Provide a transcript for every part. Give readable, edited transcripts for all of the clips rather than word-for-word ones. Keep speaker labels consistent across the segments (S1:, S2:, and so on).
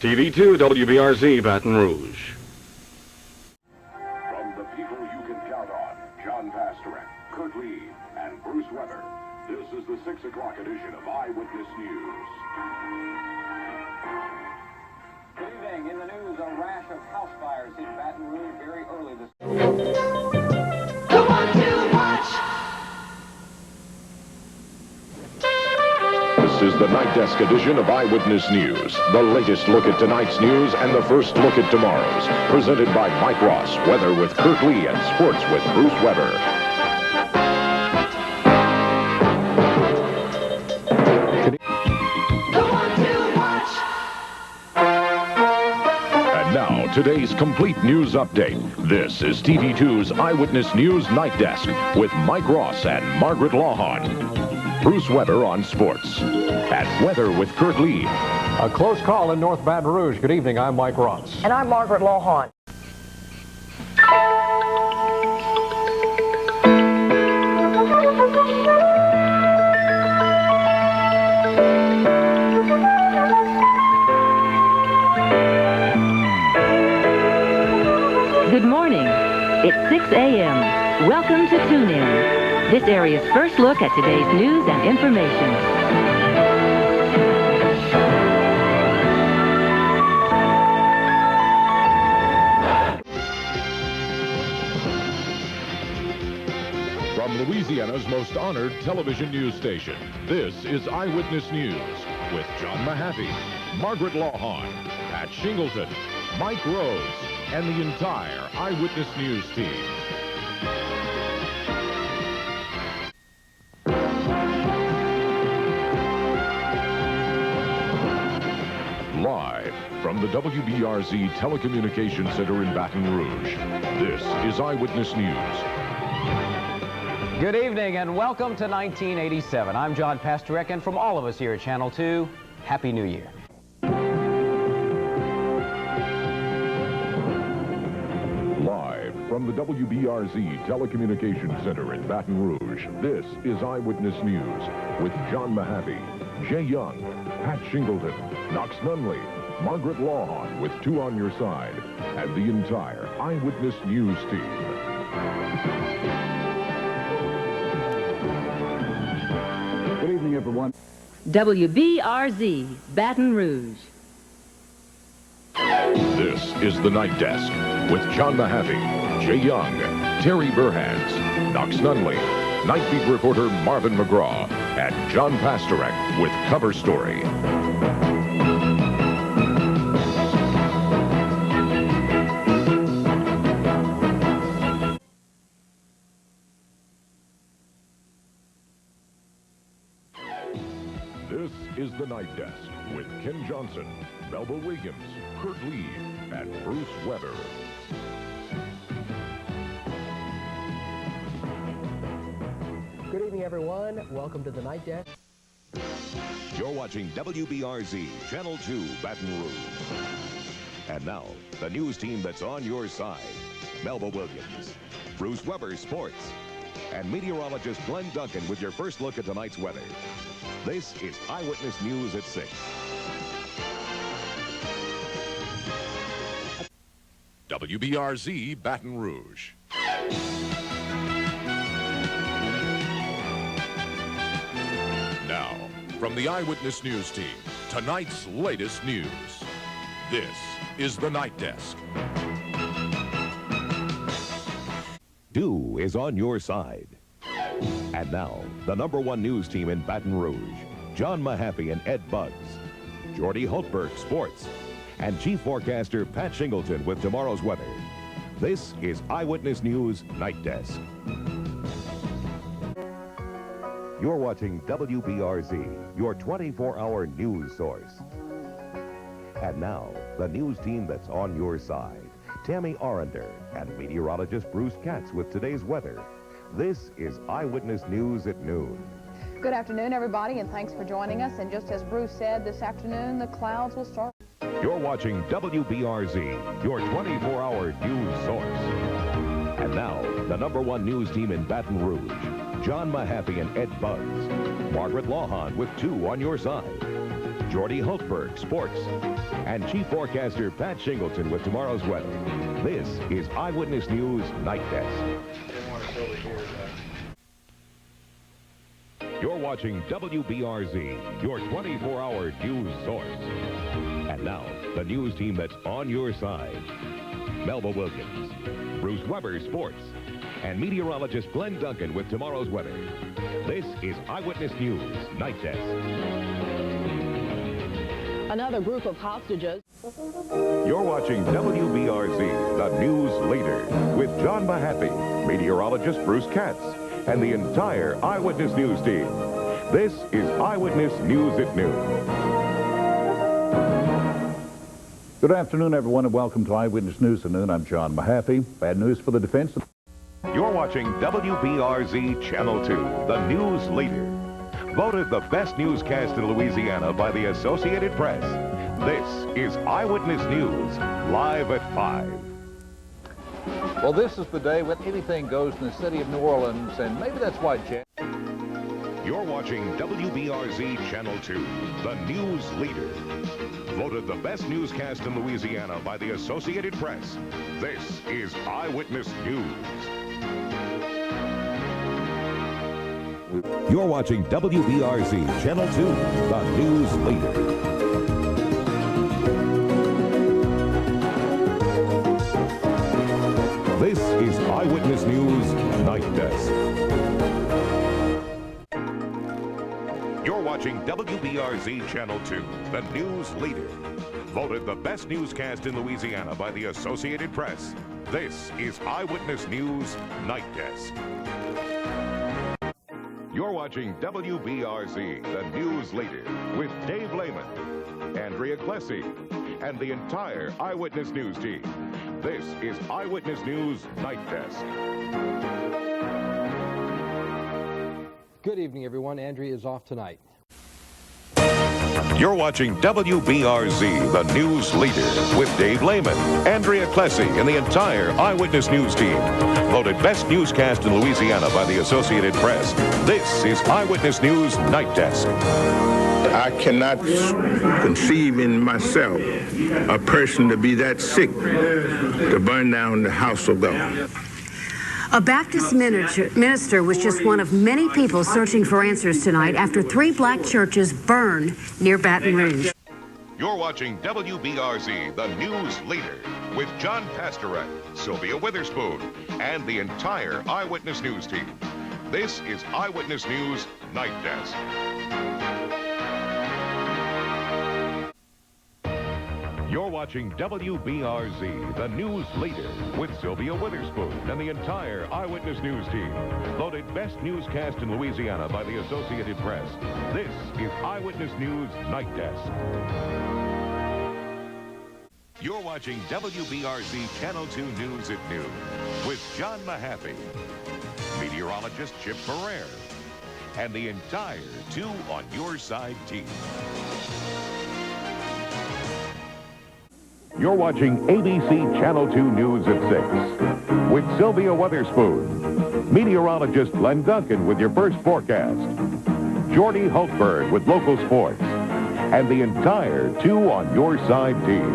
S1: TV2 WBRZ Baton Rouge.
S2: From the people you can count on, John Pasterek, Kurt Lee, and Bruce Weber, this is the 6 o'clock edition of Eyewitness News.
S3: Good evening. In the news, a rash of house fires hit Baton Rouge very early this morning.
S4: The one to watch.
S2: This is the Nightdesk edition of Eyewitness News. The latest look at tonight's news and the first look at tomorrow's. Presented by Mike Ross, weather with Kurt Lee, and sports with Bruce Weber.
S4: The one to watch.
S2: And now, today's complete news update. This is TV2's Eyewitness News Nightdesk with Mike Ross and Margaret Lawhon. Bruce Weber on sports. And weather with Kurt Lee.
S5: A close call in North Baton Rouge. Good evening, I'm Mike Ross.
S6: And I'm Margaret Lawhon.
S7: Good morning. It's 6 a.m. Welcome to Tune In. This area's first look at today's news and information.
S2: From Louisiana's most honored television news station, this is Eyewitness News with John Mahaffey, Margaret Lawhon, Pat Shingleton, Mike Rose, and the entire Eyewitness News team. Live from the WBRZ Telecommunications Center in Baton Rouge, this is Eyewitness News.
S3: Good evening and welcome to 1987. I'm John Pasterek, and from all of us here at Channel 2, Happy New Year.
S2: Live from the WBRZ Telecommunications Center in Baton Rouge, this is Eyewitness News with John Mahaffey, Jay Young, Pat Shingleton, Knox Nunley, Margaret Lawhon with 2 on your side, and the entire Eyewitness News team.
S8: Good evening, everyone.
S7: WBRZ Baton Rouge.
S2: This is the Nightdesk with John Mahaffey, Jay Young, Terry Burhans, Knox Nunley, Night Beat reporter Marvin McGraw, and John Pasterek with Cover Story. This is the Nightdesk with Ken Johnson, Melba Williams, Kurt Lee, and Bruce Weber.
S6: Good evening, everyone. Welcome to the Night Desk.
S9: You're watching WBRZ Channel 2 Baton Rouge. And now, the news team that's on your side. Melba Williams, Bruce Weber Sports, and meteorologist Glenn Duncan with your first look at tonight's weather. This is Eyewitness News at 6.
S2: WBRZ Baton Rouge. Now, from the Eyewitness News team, tonight's latest news. This is the Nightdesk.
S9: Dew is on your side. And now, the #1 news team in Baton Rouge, John Mahaffey and Ed Buggs, Jordy Hultberg, Sports, and Chief Forecaster Pat Shingleton with tomorrow's weather. This is Eyewitness News Nightdesk. You're watching WBRZ, your 24-hour news source. And now, the news team that's on your side. Tammy Arender and meteorologist Bruce Katz with today's weather. This is Eyewitness News at noon.
S10: Good afternoon, everybody, and thanks for joining us. And just as Bruce said, this afternoon, the clouds will start.
S9: You're watching WBRZ, your 24-hour news source. And now, the #1 news team in Baton Rouge, John Mahaffey and Ed Buggs. Margaret Lawhon with 2 on your side. Jordy Hultberg, sports, and Chief Forecaster Pat Shingleton with tomorrow's weather. This is Eyewitness News Night Desk. You're watching WBRZ, your 24-hour news source. And now, the news team that's on your side. Melba Williams, Bruce Weber, sports, and meteorologist Glenn Duncan with tomorrow's weather. This is Eyewitness News Night Desk.
S10: Another group of hostages.
S9: You're watching WBRZ, the news leader, with John Mahaffey, meteorologist Bruce Katz, and the entire Eyewitness News team. This is Eyewitness News at noon.
S8: Good afternoon, everyone, and welcome to Eyewitness News at noon. I'm John Mahaffey. Bad news for the defense.
S9: You're watching WBRZ Channel 2, the news leader. Voted the best newscast in Louisiana by the Associated Press. This is Eyewitness News, live at 5.
S5: Well, this is the day when anything goes in the city of New Orleans, and maybe that's why
S9: You're watching WBRZ Channel 2, the news leader. Voted the best newscast in Louisiana by the Associated Press. This is Eyewitness News. You're watching WBRZ Channel 2, the news leader. This is Eyewitness News Night Desk. You're watching WBRZ Channel 2, the news leader. Voted the best newscast in Louisiana by the Associated Press. This is Eyewitness News Night Desk. You're watching WBRZ, the news leader, with Dave Lehman, Andrea Klesse, and the entire Eyewitness News team. This is Eyewitness News Night Desk.
S6: Good evening, everyone. Andrea is off tonight.
S9: You're watching WBRZ, the news leader, with Dave Lehman, Andrea Klesse, and the entire Eyewitness News team. Voted best newscast in Louisiana by the Associated Press. This is Eyewitness News Night Desk.
S11: I cannot conceive in myself a person to be that sick to burn down the house of God.
S12: A Baptist minister was just one of many people searching for answers tonight after 3 black churches burned near Baton Rouge.
S9: You're watching WBRZ, the news leader, with John Pastorek, Sylvia Witherspoon, and the entire Eyewitness News team. This is Eyewitness News Night Desk. You're watching WBRZ, the news leader, with Sylvia Witherspoon and the entire Eyewitness News team. Voted best newscast in Louisiana by the Associated Press. This is Eyewitness News Night Desk. You're watching WBRZ Channel 2 News at noon with John Mahaffey, meteorologist Chip Ferrer, and the entire Two on Your Side team. You're watching ABC Channel 2 News at 6 with Sylvia Witherspoon, meteorologist Glenn Duncan with your first forecast, Jordy Hultberg with local sports, and the entire Two on Your Side team.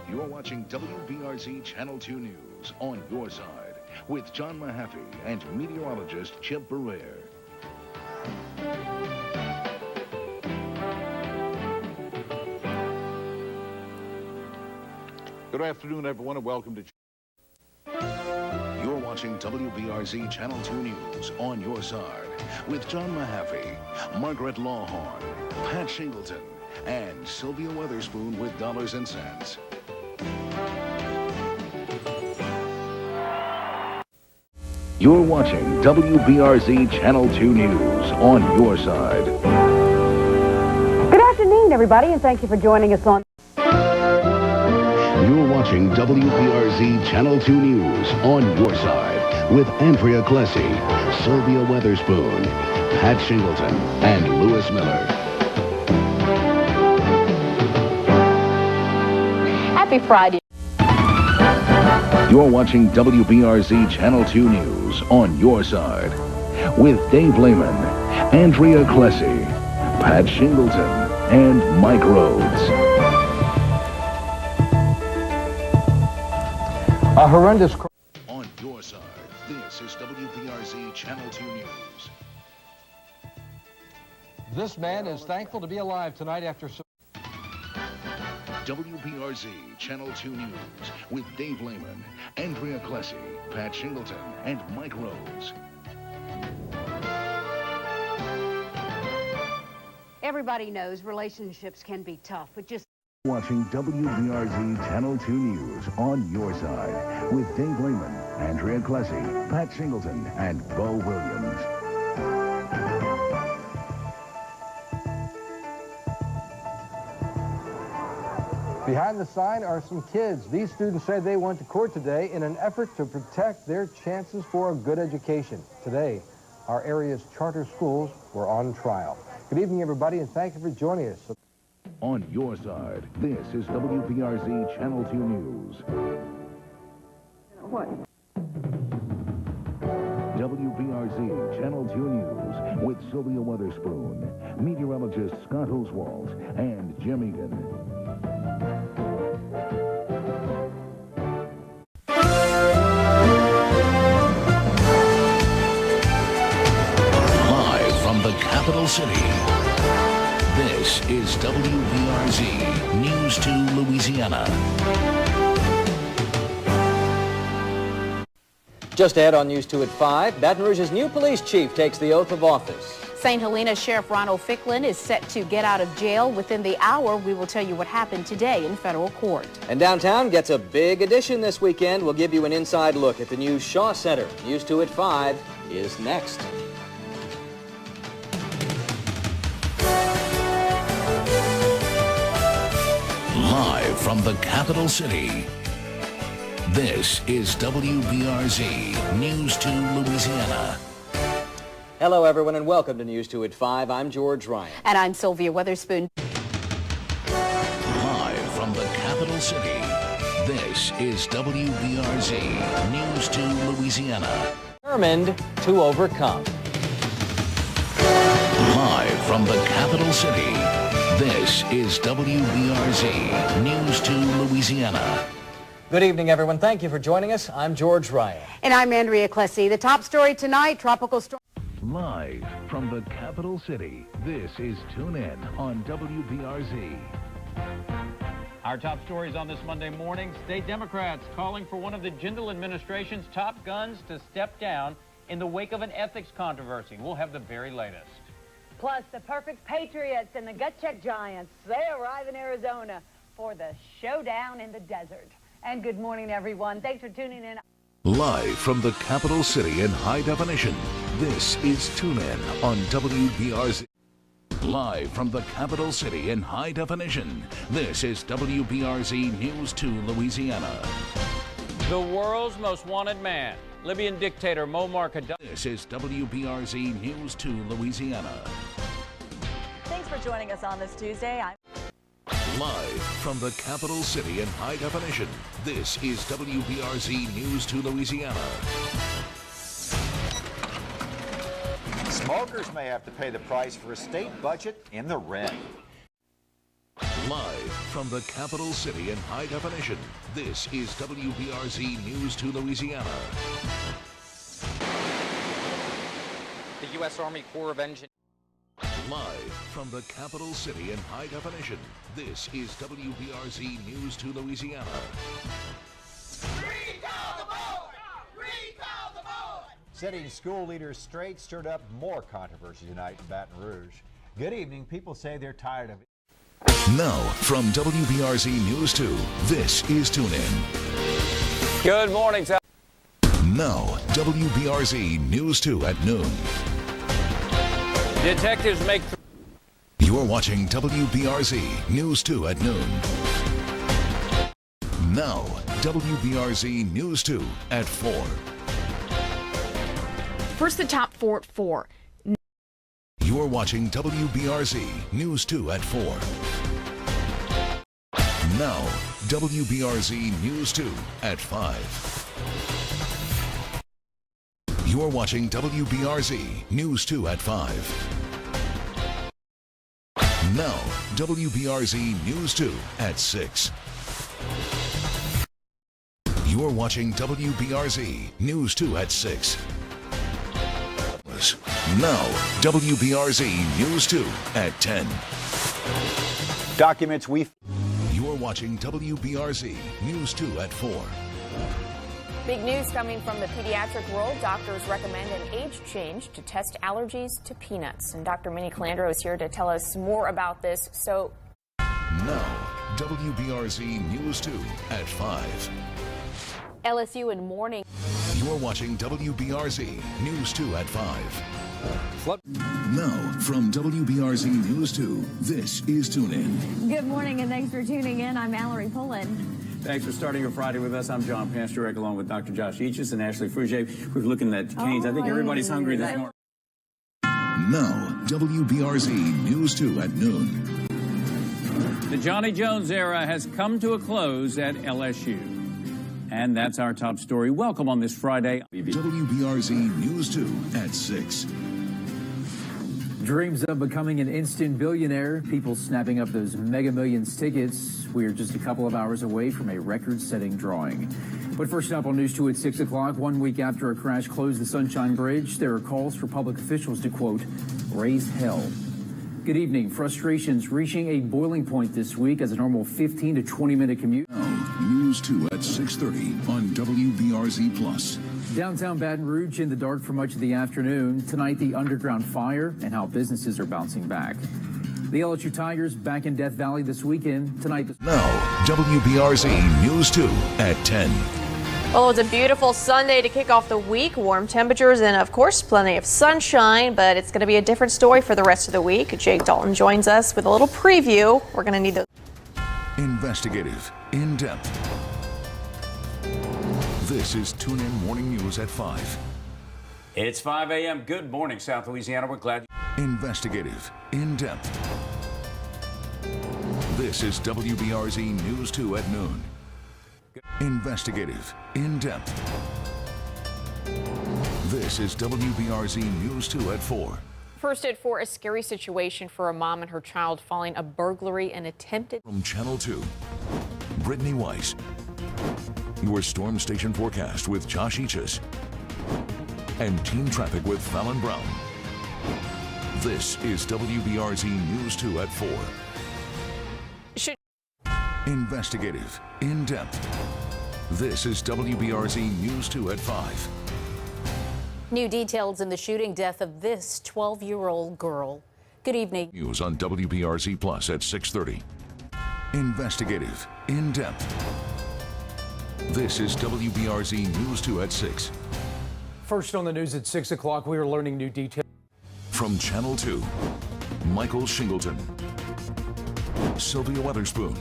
S13: You're watching WBRZ Channel 2 News on your side with John Mahaffey and meteorologist Chip Ferrer.
S8: Good afternoon, everyone, and welcome to...
S13: You're watching WBRZ Channel 2 News on your side with John Mahaffey, Margaret Lawhorn, Pat Shingleton, and Sylvia Witherspoon with Dollars and Cents. You're watching WBRZ Channel 2 News on your side.
S12: Good afternoon, everybody, and thank you for joining us on...
S13: You're watching WBRZ Channel 2 News on your side with Andrea Klesse, Sylvia Witherspoon, Pat Shingleton, and Lewis Miller.
S10: Happy Friday.
S13: You're watching WBRZ Channel 2 News on your side with Dave Lehman, Andrea Klesse,
S8: Pat Shingleton, and Mike Rhodes.
S5: A horrendous crime.
S13: On your side, this is WBRZ Channel 2 News.
S5: This man is thankful to be alive tonight after...
S13: WBRZ Channel 2 News with Dave Lehman, Andrea Clessy, Pat Shingleton, and Mike Rhodes.
S12: Everybody knows relationships can be tough, but just...
S8: Watching WBRZ Channel 2 News on your side with Dave Lehman, Andrea Clessy, Pat Shingleton, and Bo Williams.
S6: Behind the sign are some kids. These students say they went to court today in an effort to protect their chances for a good education. Today, our area's charter schools were on trial. Good evening, everybody, and thank you for joining us.
S8: On your side, this is WBRZ Channel 2 News.
S12: What?
S8: WBRZ Channel 2 News with Sylvia Weatherspoon, meteorologist Scott Oswald, and Jim Egan.
S13: Live from the capital city, this is WBRZ News 2 Louisiana.
S3: Just ahead on News 2 at 5, Baton Rouge's new police chief takes the oath of office.
S14: St. Helena Sheriff Ronald Ficklin is set to get out of jail within the hour. We will tell you what happened today in federal court.
S3: And downtown gets a big addition this weekend. We'll give you an inside look at the new Shaw Center. News 2 at 5 is next.
S13: Live from the capital city, this is WBRZ News 2 Louisiana.
S3: Hello, everyone, and welcome to News 2 at 5. I'm George Ryan.
S14: And I'm Sylvia Weatherspoon.
S13: Live from the capital city, this is WBRZ News 2 Louisiana.
S3: Determined to overcome.
S13: Live from the capital city, this is WBRZ News 2 Louisiana.
S3: Good evening, everyone. Thank you for joining us. I'm George Ryan.
S12: And I'm Andrea Clessy. The top story tonight, tropical storm...
S8: Live from the capital city, this is Tune In on WBRZ.
S15: Our top stories on this Monday morning, state Democrats calling for one of the Jindal administration's top guns to step down in the wake of an ethics controversy. We'll have the very latest.
S16: Plus, the perfect Patriots and the gut check Giants, they arrive in Arizona for the showdown in the desert. And good morning, everyone. Thanks for tuning in.
S13: Live from the capital city in high definition, this is Tune In on WBRZ. Live from the capital city in high definition, this is WBRZ News 2 Louisiana.
S15: The world's most wanted man, Libyan dictator Muammar Gaddafi.
S13: This is WBRZ News 2 Louisiana.
S16: Thanks for joining us on this Tuesday.
S13: Live from the capital city in high definition, this is WBRZ News 2 Louisiana.
S17: Smokers may have to pay the price for a state budget in the red.
S13: Live from the capital city in high definition, this is WBRZ News 2 Louisiana.
S15: The U.S. Army Corps of Engineers.
S13: Live from the capital city in high definition, this is WBRZ News 2 Louisiana.
S17: Recall the board! Recall the board! Setting school leaders straight stirred up more controversy tonight in Baton Rouge. Good evening. People say they're tired of it.
S13: Now, from WBRZ News 2, this is Tune In.
S15: Good morning, sir.
S13: Now, WBRZ News 2 at noon.
S15: Detectives make...
S13: You're watching WBRZ News 2 at noon. Now, WBRZ News 2 at 4.
S14: First, the top 4 at 4.
S13: You're watching WBRZ News 2 at 4. Now, WBRZ News 2 at 5. You're watching WBRZ News 2 at 5. Now, WBRZ News 2 at 6. You're watching WBRZ News 2 at 6. Now, WBRZ News 2 at 10.
S17: Documents
S13: You're watching WBRZ News 2 at 4.
S18: Big news coming from the pediatric world. Doctors recommend an age change to test allergies to peanuts. And Dr. Minnie Calandro is here to tell us more about this. So
S13: now, WBRZ News 2 at 5.
S18: LSU in mourning.
S13: You're watching WBRZ News 2 at 5. Now, from WBRZ News 2, this is Tune In.
S19: Good morning and thanks for tuning in. I'm Mallory Pullen.
S20: Thanks for starting your Friday with us. I'm John Pasterek along with Dr. Josh Eaches and Ashley Frugier. We're looking at canes. I think everybody's hungry this morning.
S13: Now, WBRZ News 2 at noon.
S20: The Johnny Jones era has come to a close at LSU. And that's our top story. Welcome on this Friday.
S13: WBRZ News 2 at 6.
S21: Dreams of becoming an instant billionaire, people snapping up those Mega Millions tickets. We are just a couple of hours away from a record-setting drawing. But first up on News 2 at 6 o'clock, 1 week after a crash closed the Sunshine Bridge, there are calls for public officials to, quote, raise hell. Good evening. Frustrations reaching a boiling point this week as a normal 15 to 20-minute commute.
S13: Now, News 2 at 6:30 on WBRZ Plus.
S21: Downtown Baton Rouge in the dark for much of the afternoon. Tonight, the underground fire and how businesses are bouncing back. The LSU Tigers back in Death Valley this weekend. Tonight.
S13: Now, WBRZ News 2 at 10.
S18: Well, it's a beautiful Sunday to kick off the week. Warm temperatures and, of course, plenty of sunshine, but it's going to be a different story for the rest of the week. Jake Dalton joins us with a little preview. We're going to need those.
S13: Investigative, in-depth. This is Tune In Morning News at 5.
S3: It's 5 a.m. Good morning, South Louisiana. We're glad.
S13: Investigative, in-depth. This is WBRZ News 2 at noon. Investigative, in-depth. This is WBRZ News 2 at 4.
S18: First at 4, a scary situation for a mom and her child following a burglary and attempted.
S13: From Channel 2, Brittany Weiss. Your storm station forecast with Josh Eaches. And team traffic with Fallon Brown. This is WBRZ News 2 at 4. Investigative, in-depth. This is WBRZ News 2 at 5.
S14: New details in the shooting death of this 12-year-old girl. Good evening.
S13: News on WBRZ Plus at 6:30. Investigative, in-depth. This is WBRZ News 2 at 6.
S21: First on the news at 6 o'clock, we are learning new details.
S13: From Channel 2, Michael Shingleton. Sylvia Weatherspoon.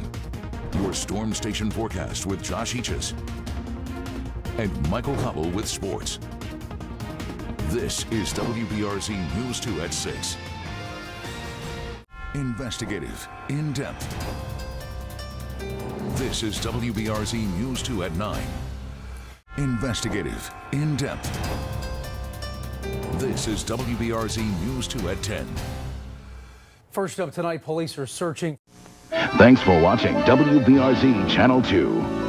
S13: Your storm station forecast with Josh Eaches. And Michael Cobble with sports. This is WBRZ News 2 at 6. Investigative, in-depth. This is WBRZ News 2 at 9. Investigative, in-depth. This is WBRZ News 2 at 10.
S21: First up tonight, police are searching.
S8: Thanks for watching WBRZ Channel 2.